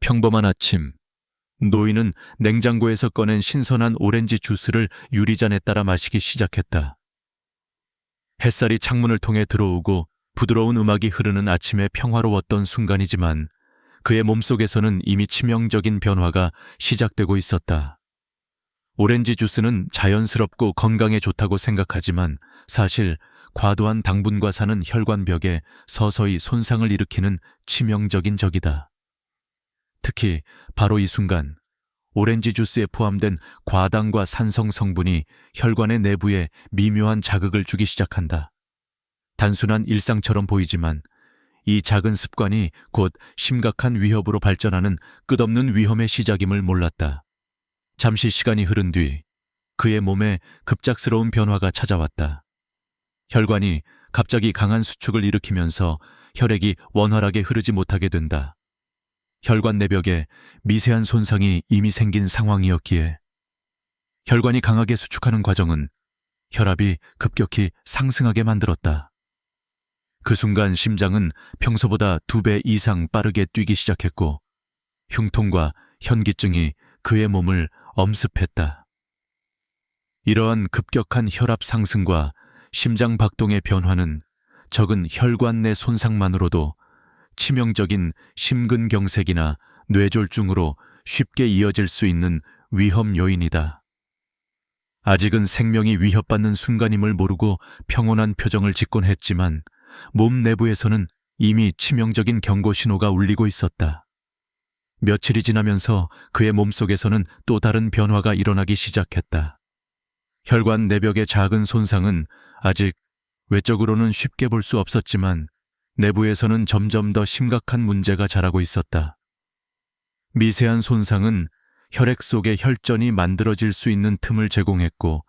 평범한 아침, 노인은 냉장고에서 꺼낸 신선한 오렌지 주스를 유리잔에 따라 마시기 시작했다. 햇살이 창문을 통해 들어오고 부드러운 음악이 흐르는 아침에 평화로웠던 순간이지만 그의 몸속에서는 이미 치명적인 변화가 시작되고 있었다. 오렌지 주스는 자연스럽고 건강에 좋다고 생각하지만 사실 과도한 당분과 사는 혈관벽에 서서히 손상을 일으키는 치명적인 적이다. 특히 바로 이 순간 오렌지 주스에 포함된 과당과 산성 성분이 혈관의 내부에 미묘한 자극을 주기 시작한다. 단순한 일상처럼 보이지만 이 작은 습관이 곧 심각한 위협으로 발전하는 끝없는 위험의 시작임을 몰랐다. 잠시 시간이 흐른 뒤 그의 몸에 급작스러운 변화가 찾아왔다. 혈관이 갑자기 강한 수축을 일으키면서 혈액이 원활하게 흐르지 못하게 된다. 혈관 내벽에 미세한 손상이 이미 생긴 상황이었기에 혈관이 강하게 수축하는 과정은 혈압이 급격히 상승하게 만들었다. 그 순간 심장은 평소보다 2배 이상 빠르게 뛰기 시작했고 흉통과 현기증이 그의 몸을 엄습했다. 이러한 급격한 혈압 상승과 심장 박동의 변화는 적은 혈관 내 손상만으로도 치명적인 심근경색이나 뇌졸중으로 쉽게 이어질 수 있는 위험 요인이다. 아직은 생명이 위협받는 순간임을 모르고 평온한 표정을 짓곤 했지만 몸 내부에서는 이미 치명적인 경고 신호가 울리고 있었다. 며칠이 지나면서 그의 몸속에서는 또 다른 변화가 일어나기 시작했다. 혈관 내벽의 작은 손상은 아직 외적으로는 쉽게 볼 수 없었지만 내부에서는 점점 더 심각한 문제가 자라고 있었다. 미세한 손상은 혈액 속에 혈전이 만들어질 수 있는 틈을 제공했고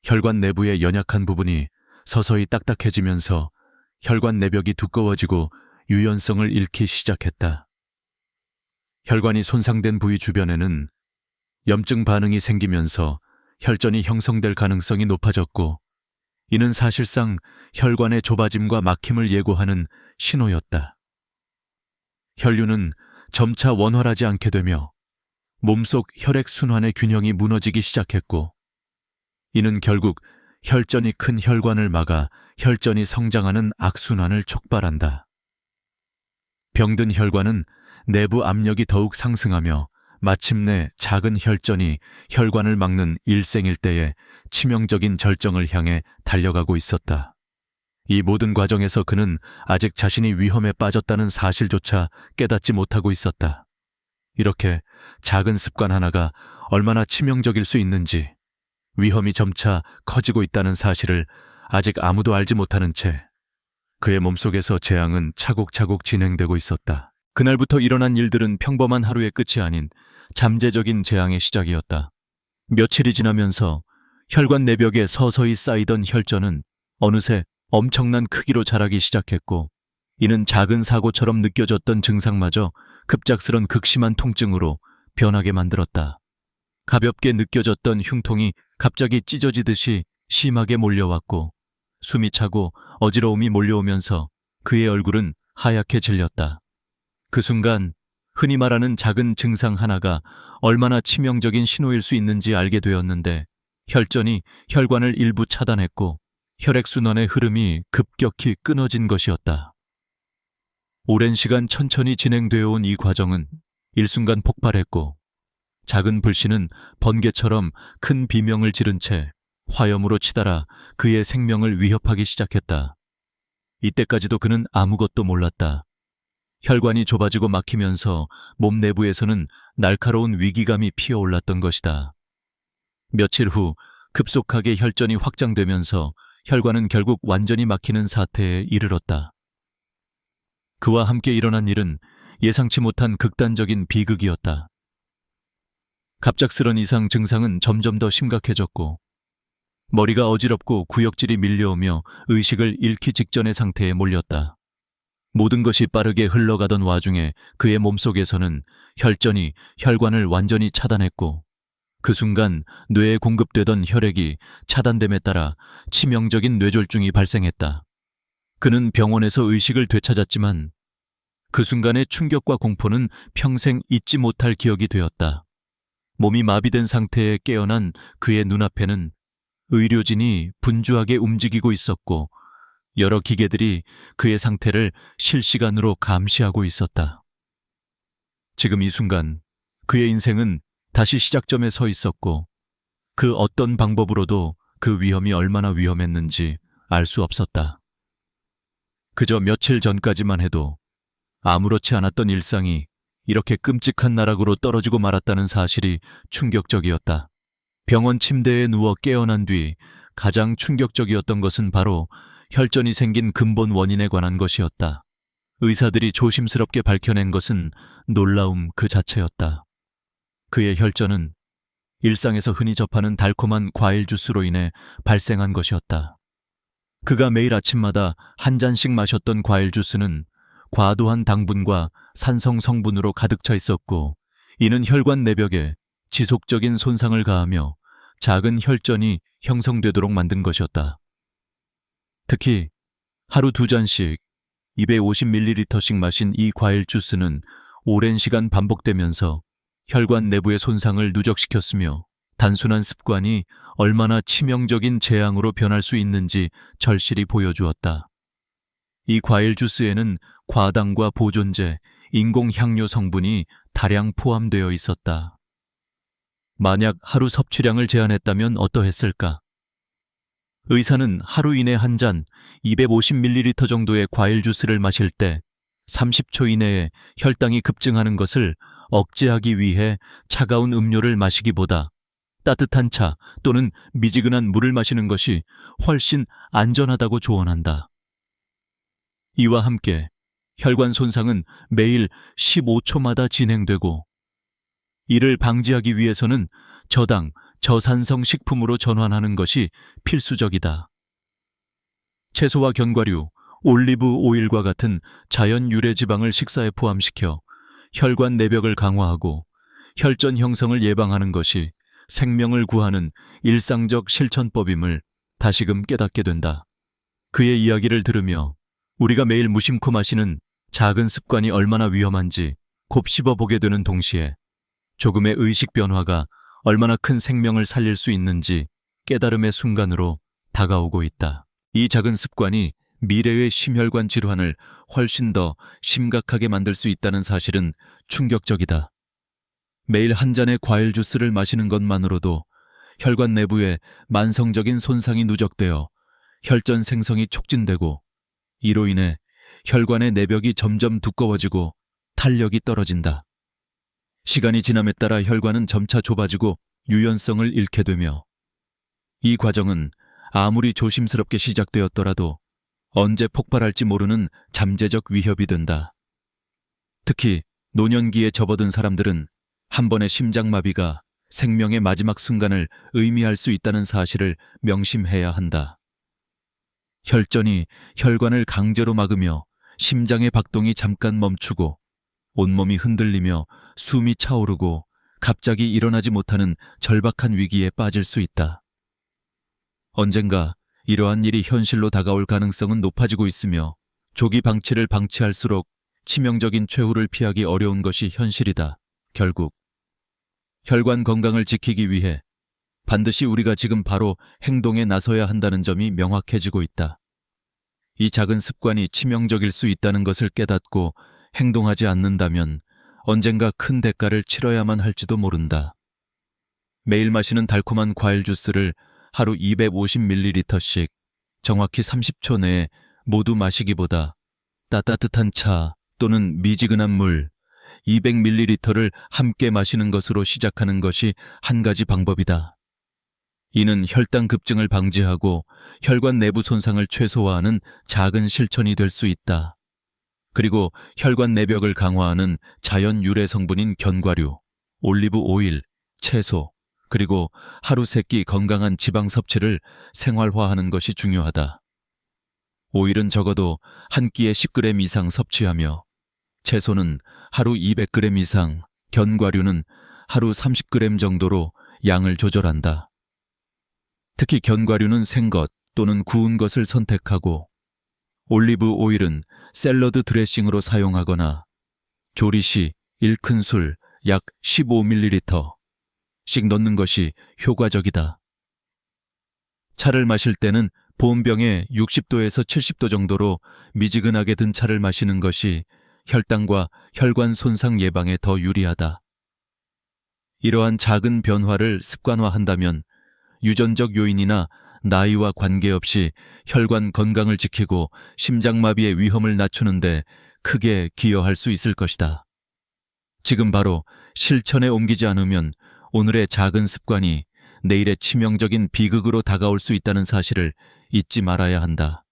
혈관 내부의 연약한 부분이 서서히 딱딱해지면서 혈관 내벽이 두꺼워지고 유연성을 잃기 시작했다. 혈관이 손상된 부위 주변에는 염증 반응이 생기면서 혈전이 형성될 가능성이 높아졌고 이는 사실상 혈관의 좁아짐과 막힘을 예고하는 신호였다. 혈류는 점차 원활하지 않게 되며 몸속 혈액 순환의 균형이 무너지기 시작했고 이는 결국 혈전이 큰 혈관을 막아 혈전이 성장하는 악순환을 촉발한다. 병든 혈관은 내부 압력이 더욱 상승하며 마침내 작은 혈전이 혈관을 막는 일생일대의 치명적인 절정을 향해 달려가고 있었다. 이 모든 과정에서 그는 아직 자신이 위험에 빠졌다는 사실조차 깨닫지 못하고 있었다. 이렇게 작은 습관 하나가 얼마나 치명적일 수 있는지, 위험이 점차 커지고 있다는 사실을 아직 아무도 알지 못하는 채 그의 몸속에서 재앙은 차곡차곡 진행되고 있었다. 그날부터 일어난 일들은 평범한 하루의 끝이 아닌 잠재적인 재앙의 시작이었다. 며칠이 지나면서 혈관 내벽에 서서히 쌓이던 혈전은 어느새 엄청난 크기로 자라기 시작했고 이는 작은 사고처럼 느껴졌던 증상마저 급작스런 극심한 통증으로 변하게 만들었다. 가볍게 느껴졌던 흉통이 갑자기 찢어지듯이 심하게 몰려왔고 숨이 차고 어지러움이 몰려오면서 그의 얼굴은 하얗게 질렸다. 그 순간 흔히 말하는 작은 증상 하나가 얼마나 치명적인 신호일 수 있는지 알게 되었는데 혈전이 혈관을 일부 차단했고 혈액순환의 흐름이 급격히 끊어진 것이었다. 오랜 시간 천천히 진행되어 온 이 과정은 일순간 폭발했고 작은 불씨는 번개처럼 큰 비명을 지른 채 화염으로 치달아 그의 생명을 위협하기 시작했다. 이때까지도 그는 아무것도 몰랐다. 혈관이 좁아지고 막히면서 몸 내부에서는 날카로운 위기감이 피어올랐던 것이다. 며칠 후 급속하게 혈전이 확장되면서 혈관은 결국 완전히 막히는 사태에 이르렀다. 그와 함께 일어난 일은 예상치 못한 극단적인 비극이었다. 갑작스런 이상 증상은 점점 더 심각해졌고 머리가 어지럽고 구역질이 밀려오며 의식을 잃기 직전의 상태에 몰렸다. 모든 것이 빠르게 흘러가던 와중에 그의 몸속에서는 혈전이 혈관을 완전히 차단했고 그 순간 뇌에 공급되던 혈액이 차단됨에 따라 치명적인 뇌졸중이 발생했다. 그는 병원에서 의식을 되찾았지만 그 순간의 충격과 공포는 평생 잊지 못할 기억이 되었다. 몸이 마비된 상태에 깨어난 그의 눈앞에는 의료진이 분주하게 움직이고 있었고 여러 기계들이 그의 상태를 실시간으로 감시하고 있었다. 지금 이 순간 그의 인생은 다시 시작점에 서 있었고 그 어떤 방법으로도 그 위험이 얼마나 위험했는지 알 수 없었다. 그저 며칠 전까지만 해도 아무렇지 않았던 일상이 이렇게 끔찍한 나락으로 떨어지고 말았다는 사실이 충격적이었다. 병원 침대에 누워 깨어난 뒤 가장 충격적이었던 것은 바로 혈전이 생긴 근본 원인에 관한 것이었다. 의사들이 조심스럽게 밝혀낸 것은 놀라움 그 자체였다. 그의 혈전은 일상에서 흔히 접하는 달콤한 과일 주스로 인해 발생한 것이었다. 그가 매일 아침마다 한 잔씩 마셨던 과일 주스는 과도한 당분과 산성 성분으로 가득 차 있었고 이는 혈관 내벽에 지속적인 손상을 가하며 작은 혈전이 형성되도록 만든 것이었다. 특히 하루 2잔씩 250ml씩 마신 이 과일 주스는 오랜 시간 반복되면서 혈관 내부의 손상을 누적시켰으며 단순한 습관이 얼마나 치명적인 재앙으로 변할 수 있는지 절실히 보여주었다. 이 과일 주스에는 과당과 보존제, 인공향료 성분이 다량 포함되어 있었다. 만약 하루 섭취량을 제한했다면 어떠했을까? 의사는 하루 이내 한 잔 250ml 정도의 과일 주스를 마실 때 30초 이내에 혈당이 급증하는 것을 억제하기 위해 차가운 음료를 마시기보다 따뜻한 차 또는 미지근한 물을 마시는 것이 훨씬 안전하다고 조언한다. 이와 함께 혈관 손상은 매일 15초마다 진행되고 이를 방지하기 위해서는 저당, 저산성 식품으로 전환하는 것이 필수적이다. 채소와 견과류, 올리브 오일과 같은 자연 유래 지방을 식사에 포함시켜 혈관 내벽을 강화하고 혈전 형성을 예방하는 것이 생명을 구하는 일상적 실천법임을 다시금 깨닫게 된다. 그의 이야기를 들으며 우리가 매일 무심코 마시는 작은 습관이 얼마나 위험한지 곱씹어 보게 되는 동시에 조금의 의식 변화가 얼마나 큰 생명을 살릴 수 있는지 깨달음의 순간으로 다가오고 있다. 이 작은 습관이 미래의 심혈관 질환을 훨씬 더 심각하게 만들 수 있다는 사실은 충격적이다. 매일 한 잔의 과일 주스를 마시는 것만으로도 혈관 내부에 만성적인 손상이 누적되어 혈전 생성이 촉진되고 이로 인해 혈관의 내벽이 점점 두꺼워지고 탄력이 떨어진다. 시간이 지남에 따라 혈관은 점차 좁아지고 유연성을 잃게 되며 이 과정은 아무리 조심스럽게 시작되었더라도 언제 폭발할지 모르는 잠재적 위협이 된다. 특히 노년기에 접어든 사람들은 한 번의 심장마비가 생명의 마지막 순간을 의미할 수 있다는 사실을 명심해야 한다. 혈전이 혈관을 강제로 막으며 심장의 박동이 잠깐 멈추고 온몸이 흔들리며 숨이 차오르고 갑자기 일어나지 못하는 절박한 위기에 빠질 수 있다. 언젠가 이러한 일이 현실로 다가올 가능성은 높아지고 있으며 조기 방치를 방치할수록 치명적인 최후를 피하기 어려운 것이 현실이다. 결국 혈관 건강을 지키기 위해 반드시 우리가 지금 바로 행동에 나서야 한다는 점이 명확해지고 있다. 이 작은 습관이 치명적일 수 있다는 것을 깨닫고 행동하지 않는다면 언젠가 큰 대가를 치러야만 할지도 모른다. 매일 마시는 달콤한 과일 주스를 하루 250ml씩 정확히 30초 내에 모두 마시기보다 따뜻한 차 또는 미지근한 물 200ml를 함께 마시는 것으로 시작하는 것이 한 가지 방법이다. 이는 혈당 급증을 방지하고 혈관 내부 손상을 최소화하는 작은 실천이 될 수 있다. 그리고 혈관 내벽을 강화하는 자연 유래 성분인 견과류, 올리브 오일, 채소, 그리고 하루 3끼 건강한 지방 섭취를 생활화하는 것이 중요하다. 오일은 적어도 한 끼에 10g 이상 섭취하며 채소는 하루 200g 이상, 견과류는 하루 30g 정도로 양을 조절한다. 특히 견과류는 생것 또는 구운 것을 선택하고 올리브 오일은 샐러드 드레싱으로 사용하거나 조리 시 1큰술 약 15ml씩 넣는 것이 효과적이다. 차를 마실 때는 보온병에 60도에서 70도 정도로 미지근하게 든 차를 마시는 것이 혈당과 혈관 손상 예방에 더 유리하다. 이러한 작은 변화를 습관화한다면 유전적 요인이나 나이와 관계없이 혈관 건강을 지키고 심장마비의 위험을 낮추는데 크게 기여할 수 있을 것이다. 지금 바로 실천에 옮기지 않으면 오늘의 작은 습관이 내일의 치명적인 비극으로 다가올 수 있다는 사실을 잊지 말아야 한다.